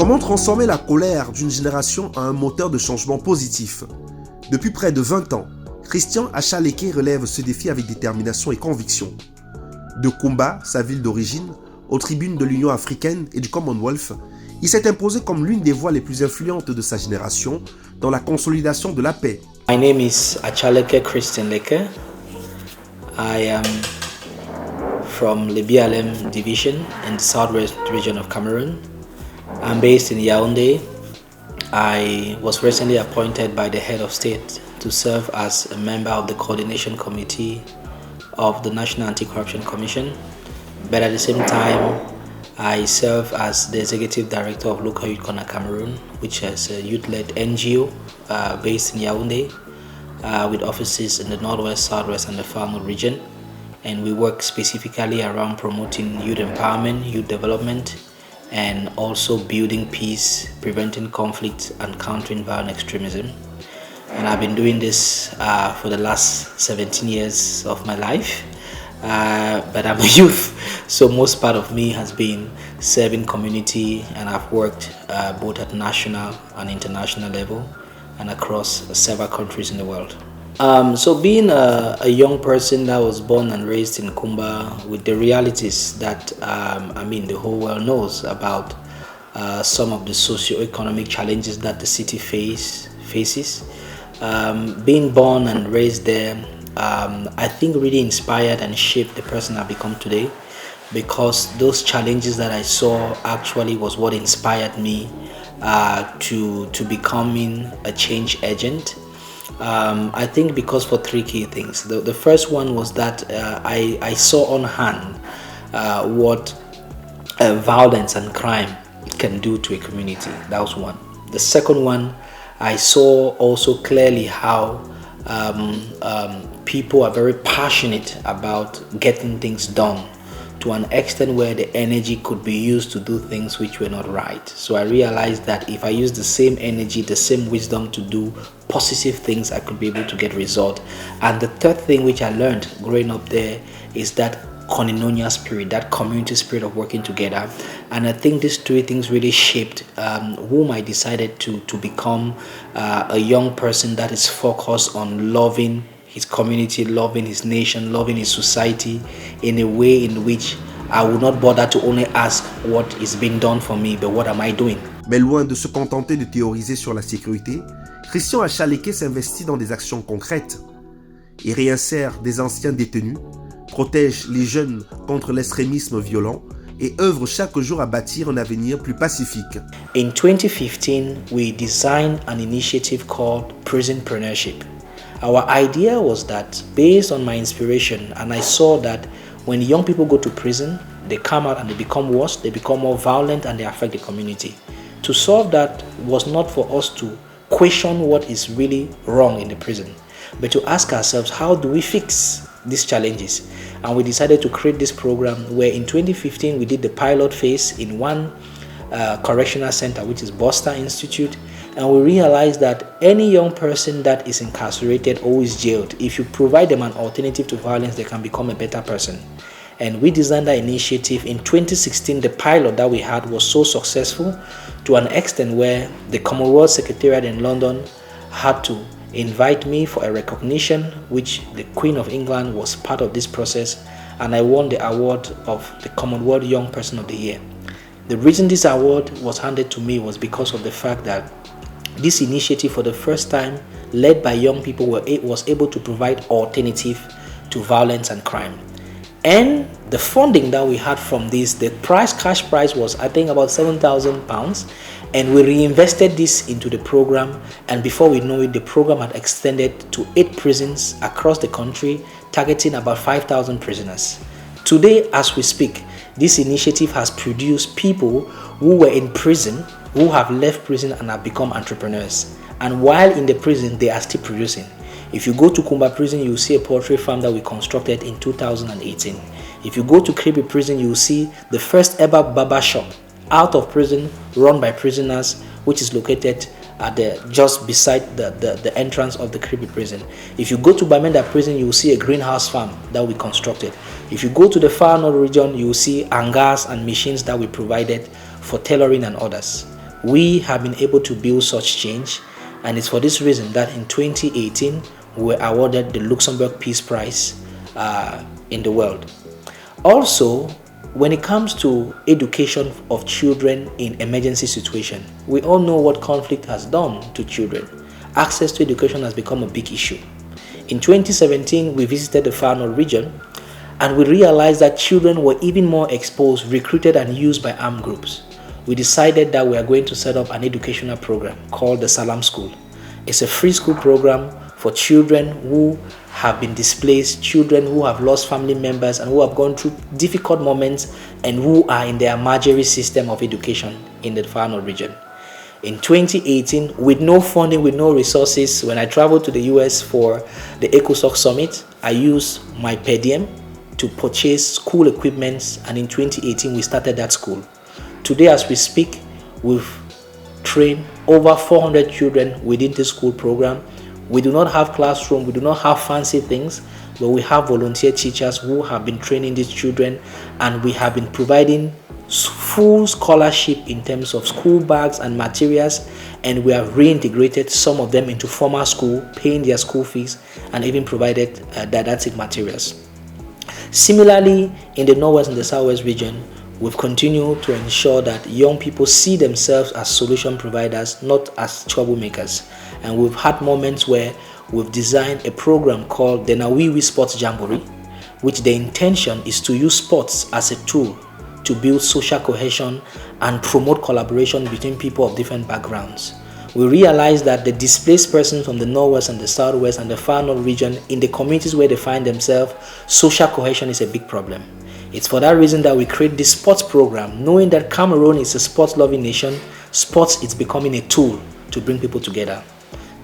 Comment transformer la colère d'une génération en un moteur de changement positif? Depuis près de 20 ans, Christian Achaleke relève ce défi avec détermination et conviction. De Kumba, sa ville d'origine, aux tribunes de l'Union africaine et du Commonwealth, il s'est imposé comme l'une des voix les plus influentes de sa génération dans la consolidation de la paix. My name is Achaleke Christian Leke. I am from the BLM division in the southwest region of Cameroon. I'm based in Yaoundé. I was recently appointed by the head of state to serve as a member of the coordination committee of the National Anti-Corruption Commission. But at the same time, I serve as the executive director of Local Youth Corner Cameroon, which is a youth-led NGO based in Yaoundé with offices in the northwest, southwest, and the far north region. And we work specifically around promoting youth empowerment, youth development, and also building peace, preventing conflict, and countering violent extremism. And I've been doing this for the last 17 years of my life. But I'm a youth, so most part of me has been serving community, and I've worked both at national and international level and across several countries in the world. So being a young person that was born and raised in Kumba with the realities that the whole world knows about some of the socio-economic challenges that the city faces. Being born and raised there, I think really inspired and shaped the person I've become today, because those challenges that I saw actually was what inspired me to becoming a change agent. I think because for three key things. The first one was that I saw on hand what violence and crime can do to a community. That was one. The second one, I saw also clearly how people are very passionate about getting things done to an extent where the energy could be used to do things which were not right. So I realized that if I use the same energy, the same wisdom to do positive things, I could be able to get results. And the third thing which I learned growing up there is that koinonia spirit, that community spirit of working together. And I think these three things really shaped whom I decided to become a young person that is focused on loving his community, loving his nation, loving his society in a way in which I will not bother to only ask what is being done for me, but what am I doing? Mais loin de se contenter de théoriser sur la sécurité, Christian Achaleke s'investit dans des actions concrètes. Il réinsère des anciens détenus, protège les jeunes contre l'extrémisme violent et œuvre chaque jour à bâtir un avenir plus pacifique. In 2015, we designed an initiative called Prisonpreneurship. Our idea was that based on my inspiration, and I saw that when young people go to prison, they come out and they become worse, they become more violent, and they affect the community. To solve that was not for us to question what is really wrong in the prison, but to ask ourselves, how do we fix these challenges? And we decided to create this program where in 2015 we did the pilot phase in one correctional center, which is Bosta Institute. And we realized that any young person that is incarcerated or is jailed, if you provide them an alternative to violence, they can become a better person. And we designed that initiative. In 2016, the pilot that we had was so successful to an extent where the Commonwealth Secretariat in London had to invite me for a recognition, which the Queen of England was part of this process, and I won the award of the Commonwealth Young Person of the Year. The reason this award was handed to me was because of the fact that this initiative, for the first time, led by young people, was able to provide alternative to violence and crime. And the funding that we had from this, the cash price was, I think, about £7,000, and we reinvested this into the program, and before we know it, the program had extended to 8 prisons across the country, targeting about 5,000 prisoners. Today, as we speak, this initiative has produced people who were in prison, who have left prison and have become entrepreneurs. And while in the prison, they are still producing. If you go to Kumba prison, you will see a poultry farm that we constructed in 2018. If you go to Kribi prison, you will see the first ever barber shop out of prison, run by prisoners, which is located at just beside the entrance of the Kribi prison. If you go to Bamenda prison, you will see a greenhouse farm that we constructed. If you go to the far north region, you will see hangars and machines that we provided for tailoring and others. We have been able to build such change, and it's for this reason that in 2018 we were awarded the Luxembourg Peace Prize in the world. Also, when it comes to education of children in emergency situation, we all know what conflict has done to children. Access to education has become a big issue. In 2017, we visited the Far North region, and we realized that children were even more exposed, recruited, and used by armed groups. We decided that we are going to set up an educational program called the Salam School. It's a free school program for children who have been displaced, children who have lost family members and who have gone through difficult moments and who are in the emergency system of education in the Far North region. In 2018, with no funding, with no resources, when I traveled to the US for the ECOSOC Summit, I used my per diem to purchase school equipment, and in 2018 we started that school. Today as we speak, we've trained over 400 children within this school program. We do not have classroom, we do not have fancy things, but we have volunteer teachers who have been training these children, and we have been providing full scholarship in terms of school bags and materials, and we have reintegrated some of them into formal school, paying their school fees, and even provided didactic materials. Similarly, in the Northwest and the Southwest region, we've continued to ensure that young people see themselves as solution providers, not as troublemakers. And we've had moments where we've designed a program called the Nawiwi Sports Jamboree, which the intention is to use sports as a tool to build social cohesion and promote collaboration between people of different backgrounds. We realize that the displaced persons from the Northwest and the Southwest and the Far North region, in the communities where they find themselves, social cohesion is a big problem. It's for that reason that we create this sports program, knowing that Cameroon is a sports-loving nation. Sports is becoming a tool to bring people together.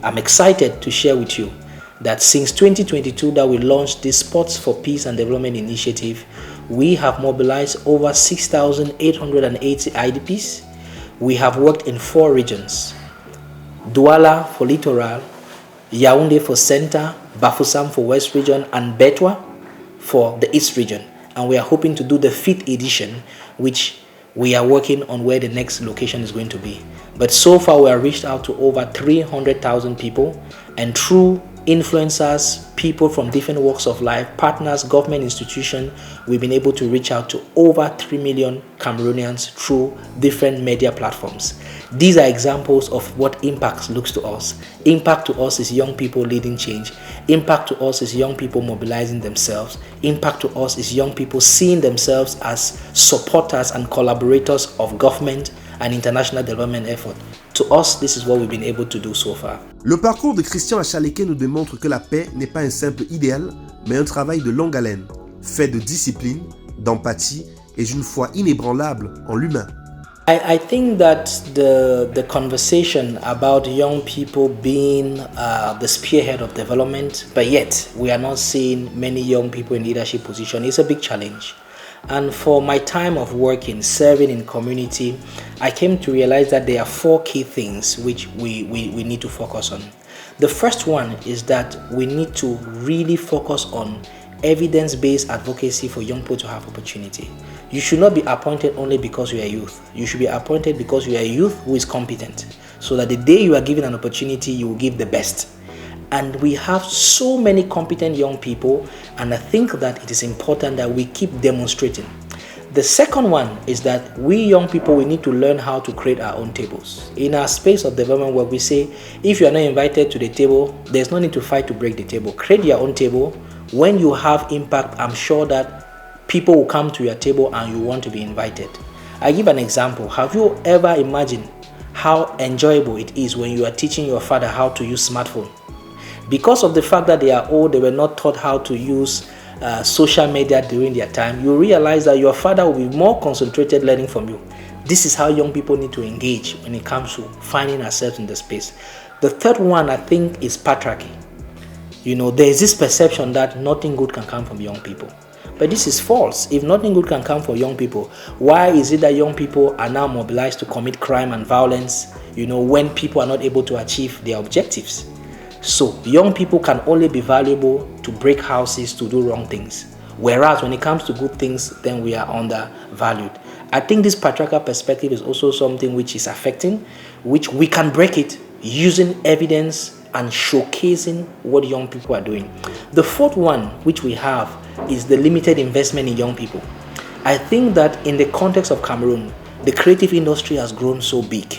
I'm excited to share with you that since 2022 that we launched this Sports for Peace and Development initiative, we have mobilized over 6,880 IDPs. We have worked in 4 regions: Douala for Littoral, Yaoundé for Center, Bafoussam for West Region, and Betwa for the East Region. And we are hoping to do the 5th edition, which we are working on where the next location is going to be. But so far we have reached out to over 300,000 people, and through influencers, people from different walks of life, partners, government institutions, we've been able to reach out to over 3 million Cameroonians through different media platforms. These are examples of what impact looks to us. Impact to us is young people leading change. Impact to us is young people mobilizing themselves. Impact to us is young people seeing themselves as supporters and collaborators of government and international development effort. To us, this is what we've been able to do so far. Le parcours de Christian Achaleke nous démontre que la paix n'est pas un simple idéal, mais un travail de longue haleine, fait de discipline, d'empathie et d'une foi inébranlable en l'humain. I think that the conversation about young people being the spearhead of development, but yet we are not seeing many young people in leadership position, is a big challenge. And for my time of working, serving in community, I came to realize that there are 4 key things which we need to focus on. The first one is that we need to really focus on evidence-based advocacy for young people to have opportunity. You should not be appointed only because you are youth. You should be appointed because you are a youth who is competent, so that the day you are given an opportunity, you will give the best. And we have so many competent young people, and I think that it is important that we keep demonstrating. The second one is that we young people, we need to learn how to create our own tables. In our space of development work, we say, if you are not invited to the table, there's no need to fight to break the table. Create your own table. When you have impact, I'm sure that people will come to your table and you want to be invited. I give an example. Have you ever imagined how enjoyable it is when you are teaching your father how to use smartphone? Because of the fact that they are old, they were not taught how to use social media during their time, you realize that your father will be more concentrated learning from you. This is how young people need to engage when it comes to finding ourselves in the space. The third one, I think, is patriarchy. You know, there is this perception that nothing good can come from young people. But this is false. If nothing good can come from young people, why is it that young people are now mobilized to commit crime and violence, you know, when people are not able to achieve their objectives? So young people can only be valuable to break houses, to do wrong things. Whereas when it comes to good things, then we are undervalued. I think this patriarchal perspective is also something which is affecting, which we can break it using evidence and showcasing what young people are doing. The fourth one which we have is the limited investment in young people. I think that in the context of Cameroon, the creative industry has grown so big.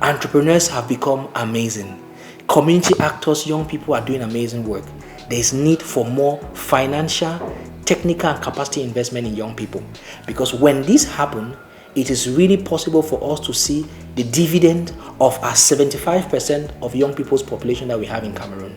Entrepreneurs have become amazing. Community actors, young people are doing amazing work. There is need for more financial, technical and capacity investment in young people. Because when this happens, it is really possible for us to see the dividend of our 75% of young people's population that we have in Cameroon.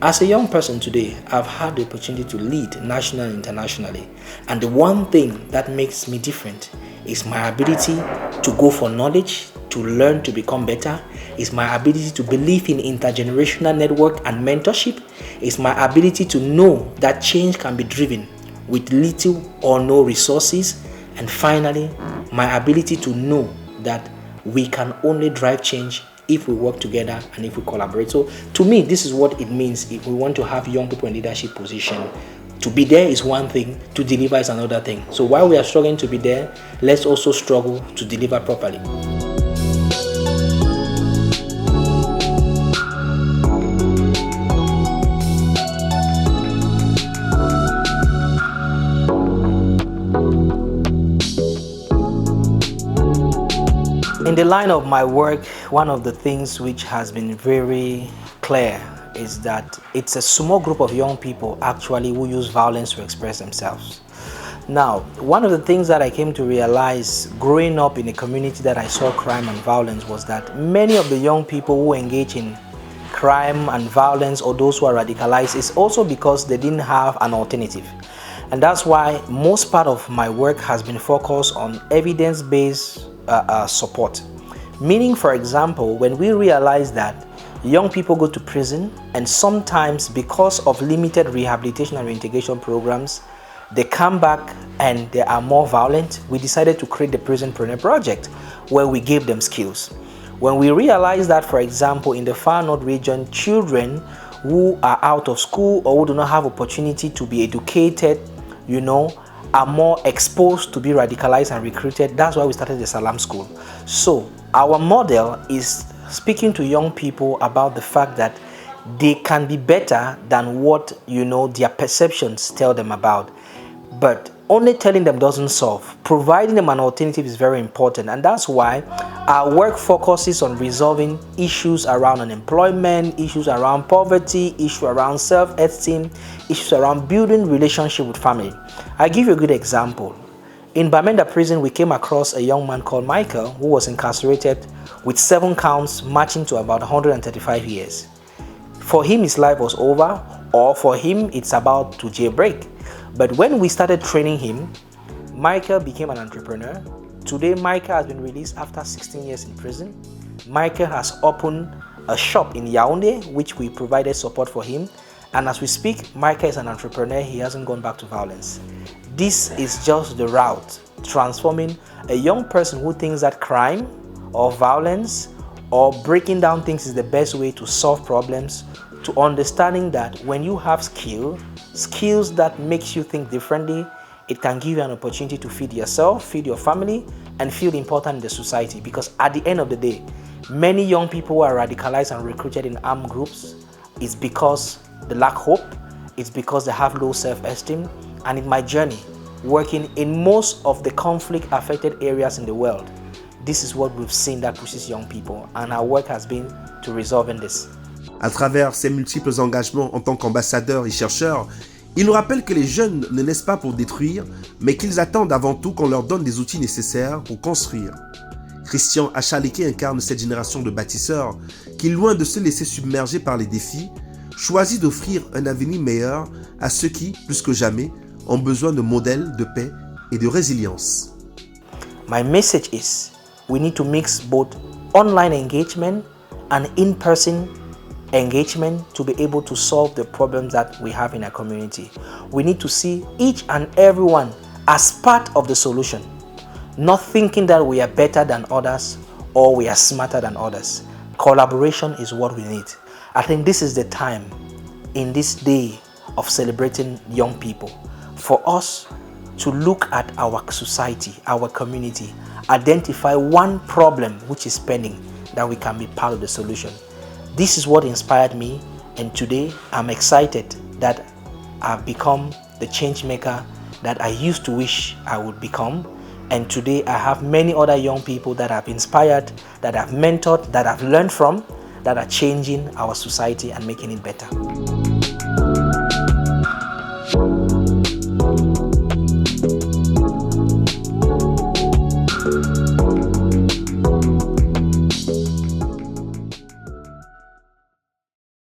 As a young person today, I've had the opportunity to lead nationally and internationally. And the one thing that makes me different is my ability to go for knowledge, to learn to become better, is my ability to believe in intergenerational network and mentorship, is my ability to know that change can be driven with little or no resources, and finally, my ability to know that we can only drive change if we work together and if we collaborate. So to me, this is what it means if we want to have young people in leadership position. To be there is one thing, to deliver is another thing. So while we are struggling to be there, let's also struggle to deliver properly. In the line of my work, one of the things which has been very clear is that it's a small group of young people actually who use violence to express themselves. Now, one of the things that I came to realize growing up in a community that I saw crime and violence was that many of the young people who engage in crime and violence, or those who are radicalized, is also because they didn't have an alternative. And that's why most part of my work has been focused on evidence-based support. Meaning, for example, when we realize that young people go to prison and sometimes because of limited rehabilitation and reintegration programs, they come back and they are more violent, we decided to create the Prisonpreneur Project where we gave them skills. When we realized that, for example, in the far north region, children who are out of school or who do not have opportunity to be educated, are more exposed to be radicalized and recruited. That's why we started the Salam School. So our model is speaking to young people about the fact that they can be better than what their perceptions tell them about. But only telling them doesn't solve. Providing them an alternative is very important, and that's why our work focuses on resolving issues around unemployment, issues around poverty, issues around self-esteem, issues around building relationship with family. I give you a good example. In Bamenda prison, we came across a young man called Michael who was incarcerated with 7 counts, matching to about 135 years. For him, his life was over, or for him, it's about to jailbreak. But when we started training him, Michael became an entrepreneur. Today, Michael has been released after 16 years in prison. Michael has opened a shop in Yaoundé, which we provided support for him. And as we speak, Michael is an entrepreneur. He hasn't gone back to violence. This is just the route, transforming a young person who thinks that crime or violence or breaking down things is the best way to solve problems, to understanding that when you have skills that makes you think differently, it can give you an opportunity to feed yourself, feed your family, and feel important in the society. Because at the end of the day, many young people who are radicalized and recruited in armed groups is because they lack hope, it's because they have low self-esteem. And in my journey, working in most of the conflict-affected areas in the world, this is what we've seen that pushes young people, and our work has been to resolve this. À travers ses multiples engagements en tant qu'ambassadeur et chercheur, il nous rappelle que les jeunes ne naissent pas pour détruire, mais qu'ils attendent avant tout qu'on leur donne des outils nécessaires pour construire. Christian Achaleke incarne cette génération de bâtisseurs qui, loin de se laisser submerger par les défis, choisit d'offrir un avenir meilleur à ceux qui, plus que jamais, ont besoin de modèles de paix et de résilience. My message is, we need to mix both online engagement and in-person engagement to be able to solve the problems that we have in our community. We need to see each and everyone as part of the solution, not thinking that we are better than others or we are smarter than others. Collaboration is what we need. I think this is the time in this day of celebrating young people for us to look at our society, our community, identify one problem which is pending, that we can be part of the solution. This is what inspired me, and today I'm excited that I've become the change maker that I used to wish I would become. And today I have many other young people that I've inspired, that I've mentored, that I've learned from, that are changing our society and making it better.